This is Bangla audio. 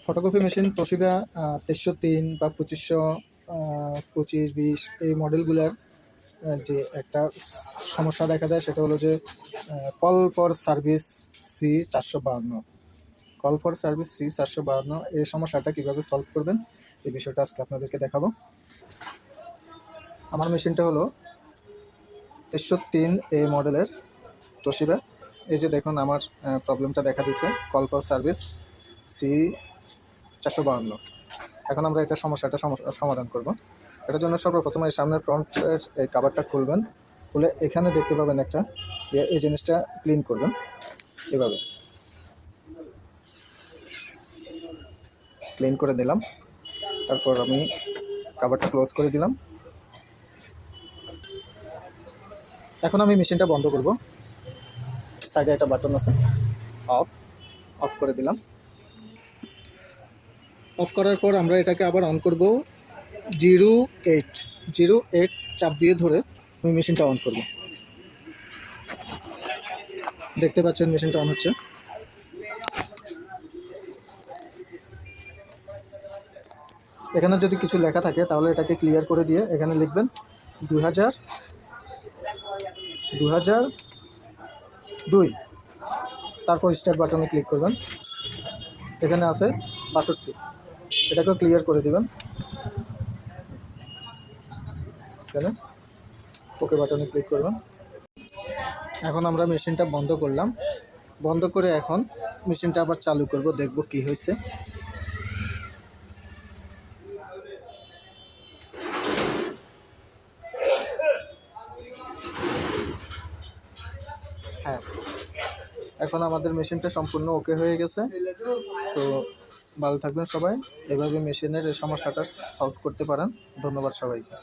ফটোকপি মেশিন তোশিবা 2303 বা 2520 এই মডেলগুলোর যে একটা সমস্যা দেখা দেয় সেটা হলো যে call for service C452, call for service C452 এই সমস্যাটা কীভাবে সলভ করবেন এই বিষয়টা আজকে আপনাদেরকে দেখাবো। আমার মেশিনটা হলো 2303 এই মডেলের তোশিবা। এই যে দেখুন আমার প্রবলেমটা দেখা দিচ্ছে, কল ফর সার্ভিস C452। এখন আমরা এটা সমস্যাটা সমাধান করব। এটার জন্য সর্বপ্রথমে এই সামনের ফ্রন্টের এই কাভারটা খুলবেন, খুলে এখানে দেখতে পাবেন একটা এই জিনিসটা ক্লিন করবেন এভাবে। ক্লিন করে দিলাম, তারপর আমি কাভারটা ক্লোজ করে দিলাম। এখন আমি মেশিনটা বন্ধ করব। সাইডে একটা বাটন আছে, অফ করে দিলাম। অফ করার পর আমরা এটাকে আবার অন করব। 08 চাপ দিয়ে ধরে আমি মেশিনটা অন করব। দেখতে পাচ্ছেন মেশিনটা অন হচ্ছে। এখানে যদি কিছু লেখা থাকে তাহলে এটাকে ক্লিয়ার করে দিয়ে এখানে লিখবেন 2002, তারপর স্টার্ট বাটনে ক্লিক করবেন। এখানে আছে 62, এটাকেও ক্লিয়ার করে দিবেন। এখানে ওকে বাটনে ক্লিক করবেন। এখন আমরা মেশিনটা বন্ধ করলাম। বন্ধ করে এখন মেশিনটা আবার চালু করব, দেখব কি হয়েছে। হ্যাঁ, এখন আমাদের মেশিনটা সম্পূর্ণ ওকে হয়ে গেছে। তো ভালো থাকবেন সবাই, এভাবে মেশিনের এই সমস্যাটা সলভ করতে পারেন। ধন্যবাদ সবাইকে।